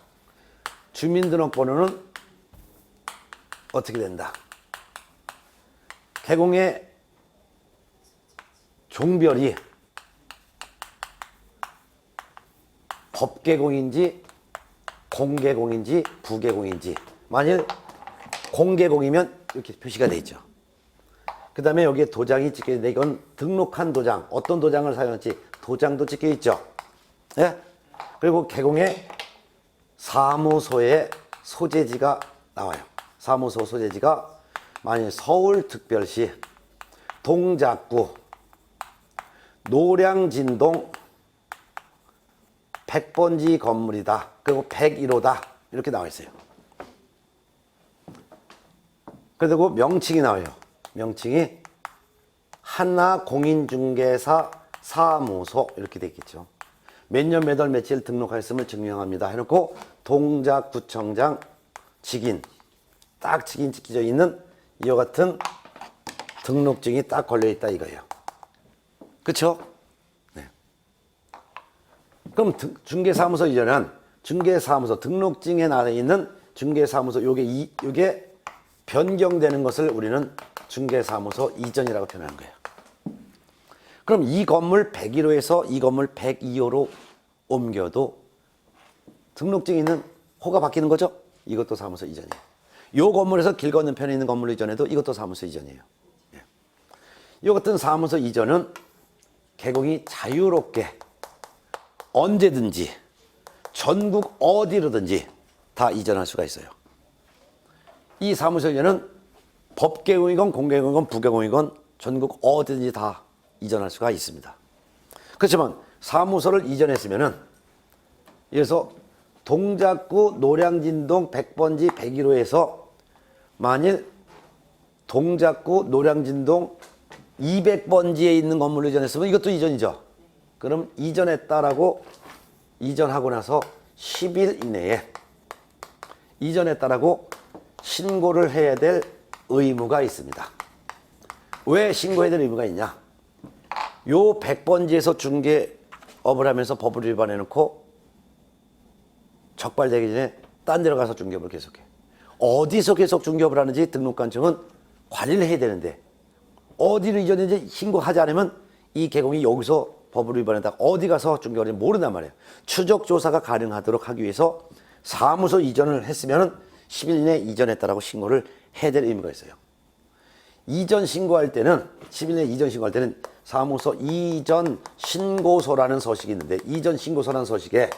주민등록번호는 어떻게 된다? 개공의 종별이 법개공인지 공개공인지 부개공인지, 만일 공개공이면 이렇게 표시가 되어 있죠. 그 다음에 여기에 도장이 찍혀 있는데 이건 등록한 도장, 어떤 도장을 사용할지 도장도 찍혀 있죠. 예? 그리고 개공의 사무소의 소재지가 나와요. 사무소 소재지가 만일 서울특별시 동작구 노량진동 100번지 건물이다. 그리고 101호다. 이렇게 나와 있어요. 그리고 명칭이 나와요. 명칭이 하나공인중개사 사무소 이렇게 돼 있겠죠. 몇 년 몇 월 며칠 등록하였음을 증명합니다 해놓고 동작구청장 직인 딱 직인 찍혀져 있는 이와 같은 등록증이 딱 걸려있다 이거예요. 그쵸? 네. 그럼 중개사무소 이전은 중개사무소 등록증에 나와 있는 중개사무소 요게 변경되는 것을 우리는 중개사무소 이전이라고 표현하는 거예요. 그럼 이 건물 101호에서 이 건물 102호로 옮겨도 등록증이 있는 호가 바뀌는 거죠? 이것도 사무소 이전이에요. 이 건물에서 길 건너편에 있는 건물로 이전해도 이것도 사무소 이전이에요. 예. 이 같은 사무소 이전은 개공이 자유롭게 언제든지 전국 어디로든지 다 이전할 수가 있어요. 이 사무소 이전은 법개공이건 공개공이건 부개공이건 전국 어디든지 다 이전할 수가 있습니다. 그렇지만 사무소를 이전했으면은 그래서 동작구 노량진동 100번지 101호에서 만일 동작구 노량진동 200번지에 있는 건물로 이전했으면 이것도 이전이죠. 그럼 이전했다라고 이전하고 나서 10일 이내에 이전했다라고 신고를 해야 될 의무가 있습니다. 왜 신고해야 될 의무가 있냐? 요 100번지에서 중개업을 하면서 법을 위반해놓고 적발되기 전에 딴 데로 가서 중개업을 계속해. 어디서 계속 중개업을 하는지 등록관청은 관리를 해야 되는데 어디로 이전했는지 신고하지 않으면 이 개공이 여기서 법을 위반했다 어디 가서 중개업을 하는지 모른단 말이에요. 추적조사가 가능하도록 하기 위해서 사무소 이전을 했으면 10일 내에 이전했다라고 신고를 해야 될 의무가 있어요. 이전 신고할 때는 10일 내에 이전 신고할 때는 사무소 이전 신고서라는 서식이 있는데 이전 신고서라는 서식에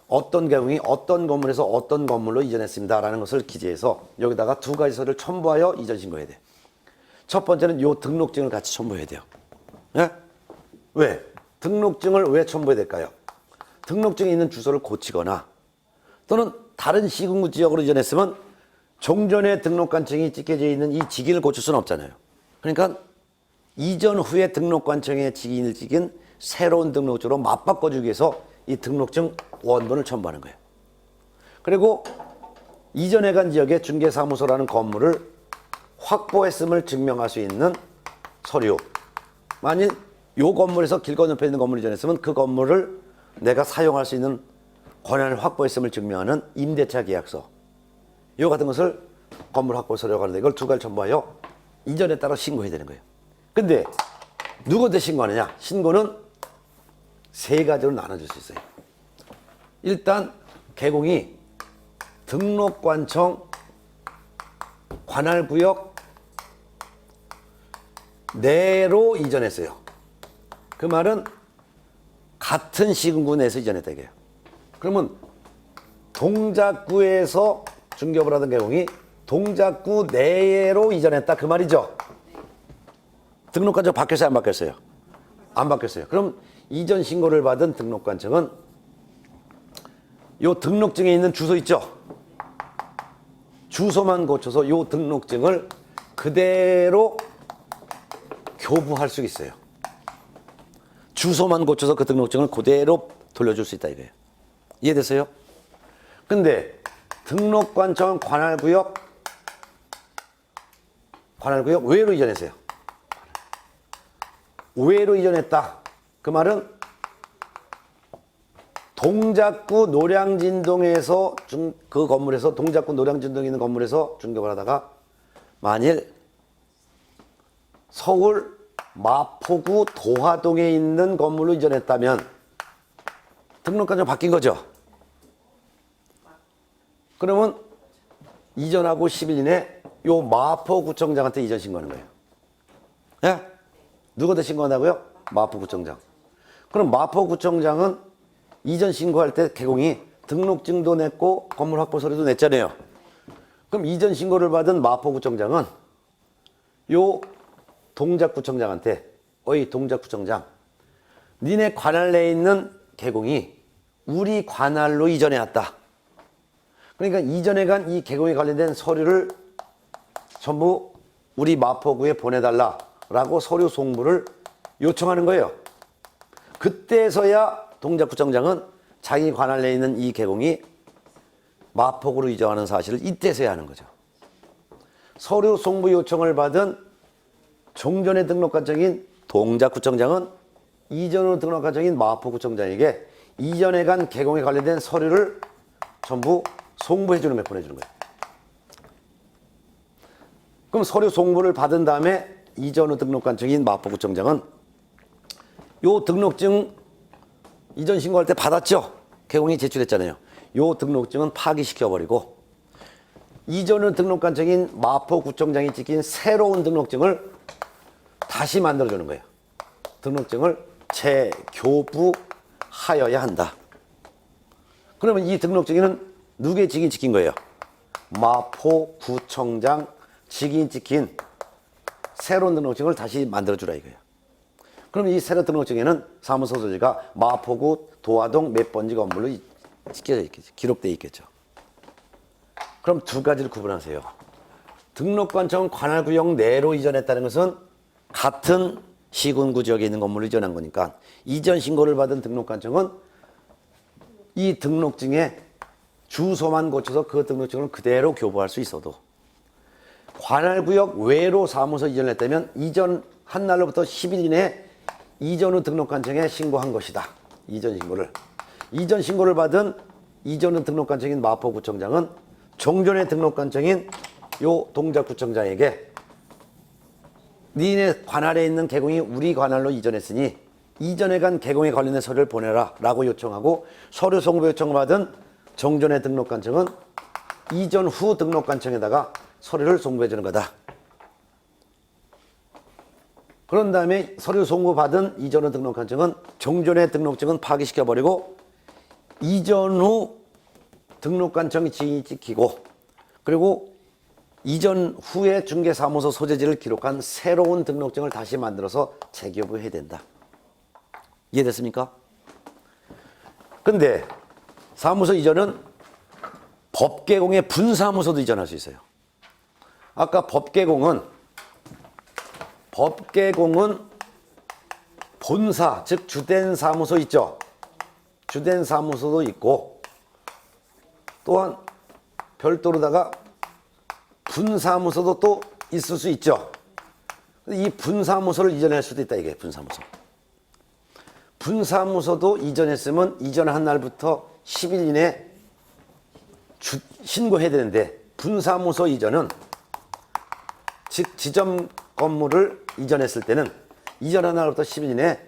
어떤 개공이 어떤 건물에서 어떤 건물로 이전했습니다 라는 것을 기재해서 여기다가 두 가지 서류를 첨부하여 이전 신고해야 돼. 첫 번째는 요 등록증을 같이 첨부해야 돼요. 예? 왜? 등록증을 왜 첨부해야 될까요? 등록증에 있는 주소를 고치거나 또는 다른 시군구 지역으로 이전했으면 종전에 등록관청이 찍혀져 있는 이 직인을 고칠 수는 없잖아요. 그러니까 이전 후에 등록관청에 직인을 찍은 새로운 등록증으로 맞바꿔주기 위해서 이 등록증 원본을 첨부하는 거예요. 그리고 이전에 간 지역에 중개사무소라는 건물을 확보했음을 증명할 수 있는 서류. 만일 이 건물에서 길 건너편에 있는 건물을 이전했으면 그 건물을 내가 사용할 수 있는 권한을 확보했음을 증명하는 임대차 계약서. 이 같은 것을 건물 확보 서류라고 하는데 이걸 두 가지 첨부하여 이전에 따라 신고해야 되는 거예요. 근데 누구한테 신고하느냐? 신고는 세 가지로 나눠줄 수 있어요. 일단 개공이 등록관청 관할구역 내로 이전했어요. 그 말은 같은 시군구 내에서 이전했다 이거예요. 그러면 동작구에서 중개업을 하던 개공이 동작구 내로 이전했다 그 말이죠. 등록관청 바뀌었어요? 안 바뀌었어요? 안 바뀌었어요. 그럼 이전 신고를 받은 등록관청은 요 등록증에 있는 주소 있죠? 주소만 고쳐서 요 등록증을 그대로 교부할 수 있어요. 주소만 고쳐서 그 등록증을 그대로 돌려줄 수 있다 이거예요. 이해됐어요? 근데 등록관청 관할구역 외로 이전했어요. 외로 이전했다. 그 말은 동작구 노량진동에서 그 건물에서 동작구 노량진동에 있는 건물에서 중개업을 하다가 만일 서울 마포구 도화동에 있는 건물로 이전했다면 등록관청 바뀐 거죠. 그러면 이전하고 10일 이내 요 마포구청장한테 이전 신고하는 거예요. 예? 누구한테 신고한다고요? 마포구청장. 그럼 마포구청장은 이전 신고할 때 개공이 등록증도 냈고 건물 확보 서류도 냈잖아요. 그럼 이전 신고를 받은 마포구청장은 요 동작구청장한테 어이 동작구청장 니네 관할 내에 있는 개공이 우리 관할로 이전해 왔다. 그러니까 이전에 간 이 개공에 관련된 서류를 전부 우리 마포구에 보내달라라고 서류 송부를 요청하는 거예요. 그때서야 동작구청장은 자기 관할 내에 있는 이 개공이 마포구로 이전하는 사실을 이때서야 하는 거죠. 서류 송부 요청을 받은 종전의 등록관청인 동작구청장은 이전으로 등록관청인 마포구청장에게 이전에 간 개공에 관련된 서류를 전부 송부해주는 거예요. 보내주는 거예요. 그럼 서류 송부를 받은 다음에 이전 후 등록관청인 마포구청장은 요 등록증 이전 신고할 때 받았죠? 개공이 제출했잖아요. 요 등록증은 파기시켜버리고 이전 후 등록관청인 마포구청장이 찍힌 새로운 등록증을 다시 만들어주는 거예요. 등록증을 재교부하여야 한다. 그러면 이 등록증에는 누구의 직인이 찍힌 거예요? 마포구청장 직인이 찍힌 새로운 등록증을 다시 만들어주라 이거예요. 그럼 이 새로운 등록증에는 사무소 소지가 마포구 도화동 몇 번지 건물로 찍혀져 있겠죠. 기록되어 있겠죠. 그럼 두 가지를 구분하세요. 등록관청 관할구역 내로 이전했다는 것은 같은 시군구 지역에 있는 건물로 이전한 거니까 이전 신고를 받은 등록관청은 이 등록증에 주소만 고쳐서 그 등록증을 그대로 교부할 수 있어도 관할구역 외로 사무소 이전을 했다면 이전한 날로부터 10일 이내에 이전 후 등록관청에 신고한 것이다. 이전 신고를 받은 이전 후 등록관청인 마포구청장은 종전의 등록관청인 요 동작구청장에게 니네 관할에 있는 개공이 우리 관할로 이전했으니 이전에 간 개공에 관련된 서류를 보내라 라고 요청하고 서류 송부 요청을 받은 종전의 등록관청은 이전 후 등록관청에다가 서류를 송부해 주는 거다. 그런 다음에 서류 송부 받은 이전 후 등록관청은 종전의 등록증은 파기시켜버리고 이전 후 등록관청이 지인이 찍히고 그리고 이전 후에 중개사무소 소재지를 기록한 새로운 등록증을 다시 만들어서 재교부해야 된다. 이해됐습니까? 근데 사무소 이전은 법개공의 분사무소도 이전할 수 있어요. 아까 법개공은 본사, 즉 주된 사무소 있죠. 주된 사무소도 있고 또한 별도로다가 분사무소도 또 있을 수 있죠. 이 분사무소를 이전할 수도 있다 이게 분사무소. 분사무소도 이전했으면 이전한 날부터 10일 이내에 신고해야 되는데 분사무소 이전은 즉 지점 건물을 이전했을 때는 이전한 날부터 10일 이내에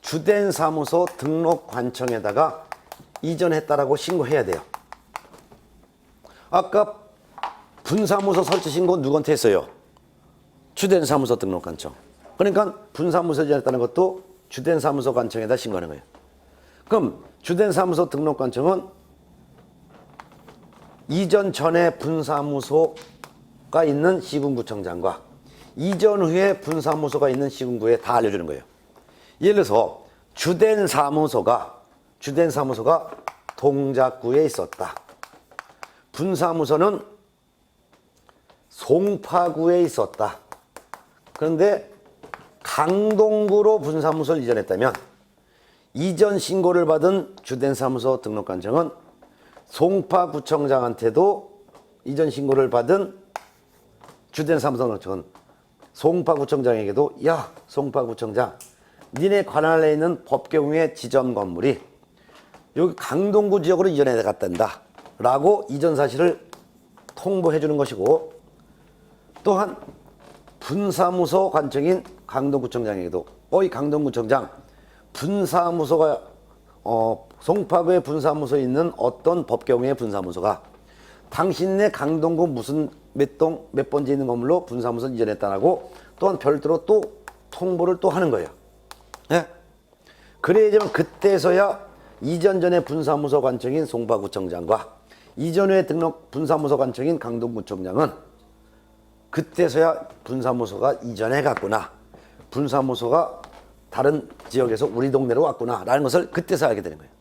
주된 사무소 등록 관청에다가 이전했다라고 신고해야 돼요. 아까 분사무소 설치 신고 누구한테 했어요? 주된 사무소 등록 관청. 그러니까 분사무소 이전했다는 것도 주된 사무소 관청에다 신고하는 거예요. 그럼 주된 사무소 등록 관청은 이전 전에 분사무소가 있는 시군구청장과 이전 후에 분사무소가 있는 시군구에 다 알려주는 거예요. 예를 들어서 주된 사무소가 동작구에 있었다. 분사무소는 송파구에 있었다. 그런데 강동구로 분사무소를 이전했다면 이전 신고를 받은 주된 사무소 등록관청은 송파구청장한테도 이전 신고를 받은 주된 사무소 등록관청은 송파구청장에게도 야 송파구청장 니네 관할 내에 있는 법계공의 지점 건물이 여기 강동구 지역으로 이전해 갔단다 라고 이전 사실을 통보해 주는 것이고, 또한 분사무소 관청인 강동구청장에게도 어이 강동구청장 분사무소가 송파구에 분사무소에 있는 어떤 법계공의 분사무소가 당신네 강동구 무슨 몇 동 몇 번지 있는 건물로 분사무소를 이전했다라고 또한 별도로 또 통보를 또 하는 거예요. 네? 그래야지만 그때서야 이전 전에 분사무소 관청인 송파구청장과 이전 후에 등록 분사무소 관청인 강동구청장은 그때서야 분사무소가 이전해 갔구나, 분사무소가 다른 지역에서 우리 동네로 왔구나 라는 것을 그때서 알게 되는 거예요.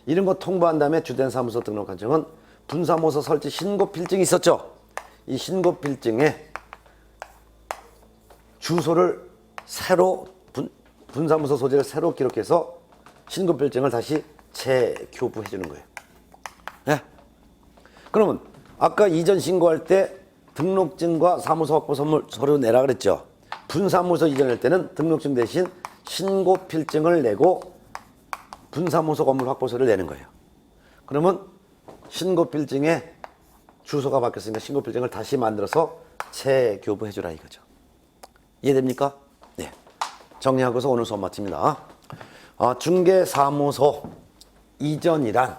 이런 거 통보한 다음에 주된 사무소 등록 관청은 분사무소 설치 신고 필증이 있었죠. 이 신고 필증에 주소를 새로 분사무소 소재를 새로 기록해서 신고 필증을 다시 재교부해 주는 거예요. 네? 그러면 아까 이전 신고할 때 등록증과 사무소 확보 선물 서류 내라 그랬죠. 분사무소 이전할 때는 등록증 대신 신고 필증을 내고 분사무소 건물 확보서를 내는 거예요. 그러면 신고 필증에 주소가 바뀌었으니까 신고 필증을 다시 만들어서 재교부해 주라 이거죠. 이해됩니까? 네. 정리하고서 오늘 수업 마칩니다. 중개사무소 이전이란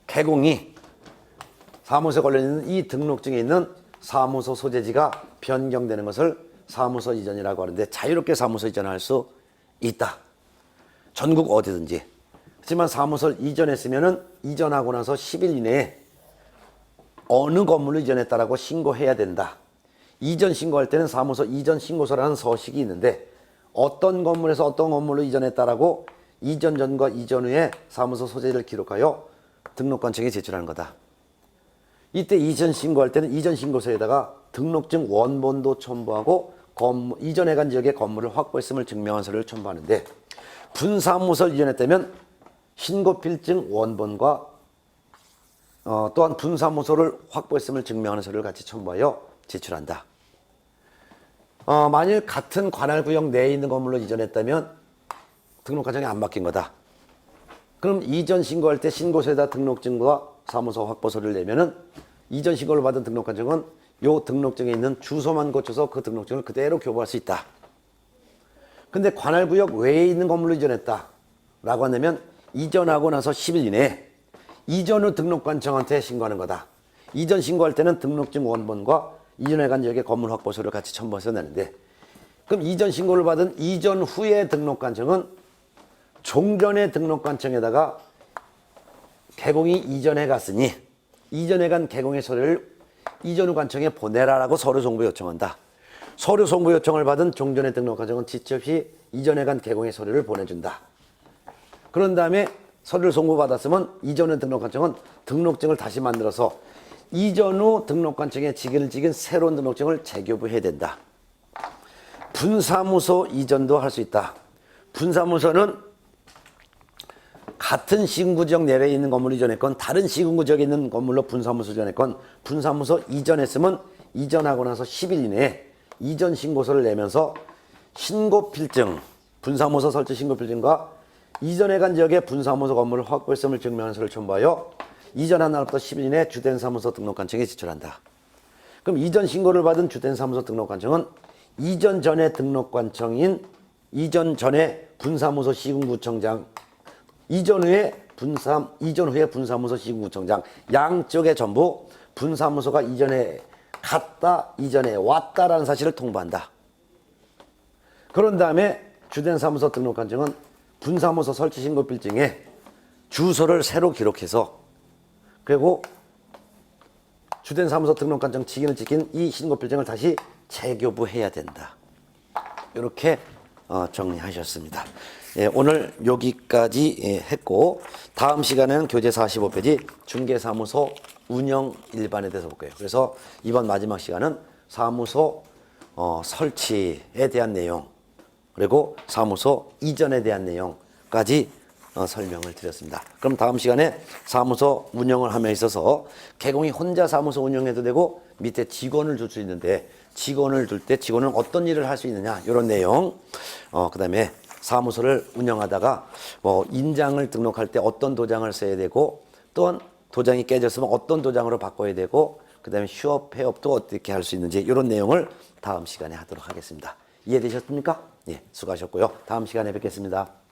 개공이 사무소에 걸려있는 이 등록증에 있는 사무소 소재지가 변경되는 것을 사무소 이전이라고 하는데, 자유롭게 사무소 이전할 수 있다. 전국 어디든지. 하지만 사무소를 이전했으면은 이전하고 나서 10일 이내에 어느 건물로 이전했다라고 신고해야 된다. 이전 신고할 때는 사무소 이전 신고서라는 서식이 있는데, 어떤 건물에서 어떤 건물로 이전했다라고 이전 전과 이전 후에 사무소 소재를 기록하여 등록관청에 제출하는 거다. 이때 이전 신고할 때는 이전 신고서에다가 등록증 원본도 첨부하고 이전해 간 지역의 건물을 확보했음을 증명한 서류를 첨부하는데, 분사무소를 이전했다면 신고필증 원본과 또한 분사무소를 확보했음을 증명하는 서류를 같이 첨부하여 제출한다. 만일 같은 관할구역 내에 있는 건물로 이전했다면 등록관청에 안 맡긴 거다. 그럼 이전 신고할 때 신고서에다 등록증과 사무소 확보서를 내면은 이전 신고를 받은 등록관청은 요 등록증에 있는 주소만 고쳐서 그 등록증을 그대로 교부할 수 있다. 근데 관할구역 외에 있는 건물로 이전했다 라고 한다면 이전하고 나서 10일 이내에 이전 후 등록관청한테 신고하는 거다. 이전 신고할 때는 등록증 원본과 이전해 간 지역의 건물 확보서를 같이 첨부해서 내는데, 그럼 이전 신고를 받은 이전 후의 등록관청은 종전의 등록관청에다가 개공이 이전해 갔으니 이전해 간 개공의 서류를 이전 후 관청에 보내라라고 서류 송부 요청한다. 서류 송부 요청을 받은 종전의 등록관청은 지체 없이 이전해 간 개공의 서류를 보내준다. 그런 다음에 서류를 송부받았으면 이전 후 등록관청은 등록증을 다시 만들어서 이전 후 등록관청에 직인을 찍은 새로운 등록증을 재교부해야 된다. 분사무소 이전도 할 수 있다. 분사무소는 같은 시군구지역 내에 있는 건물을 이전했건 다른 시군구지역에 있는 건물로 분사무소 이전했건 분사무소 이전했으면 이전하고 나서 10일 이내에 이전 신고서를 내면서 신고필증, 분사무소 설치 신고필증과 이전해 간 지역의 분사무소 건물을 확보했음을 증명하는 서류를 첨부하여 이전한 날부터 10일 이내에 주된 사무소 등록관청에 제출한다. 그럼 이전 신고를 받은 주택사무소 등록관청은 이전 전에 등록관청인 이전 전에 분사무소 시군구청장 이전 후에 분사무소 시군구청장 양쪽에 전부 분사무소가 이전에 갔다 이전에 왔다라는 사실을 통보한다. 그런 다음에 주택사무소 등록관청은 분사무소 설치 신고 필증에 주소를 새로 기록해서 그리고 주택사무소 등록관청 직인을 찍힌 이 신고 필증을 다시 재교부해야 된다. 이렇게 정리하셨습니다. 예, 오늘 여기까지 했고 다음 시간에는 교재 45페이지 중개사무소 운영 일반에 대해서 볼 거예요. 그래서 이번 마지막 시간은 사무소 설치에 대한 내용 그리고 사무소 이전에 대한 내용까지 설명을 드렸습니다. 그럼 다음 시간에 사무소 운영을 함에 있어서 개공이 혼자 사무소 운영해도 되고 밑에 직원을 둘 수 있는데 직원을 둘 때 직원은 어떤 일을 할 수 있느냐 이런 내용 그 다음에 사무소를 운영하다가 뭐 인장을 등록할 때 어떤 도장을 써야 되고 또한 도장이 깨졌으면 어떤 도장으로 바꿔야 되고 그 다음에 휴업 폐업도 어떻게 할 수 있는지 이런 내용을 다음 시간에 하도록 하겠습니다. 이해되셨습니까? 예, 수고하셨고요. 다음 시간에 뵙겠습니다.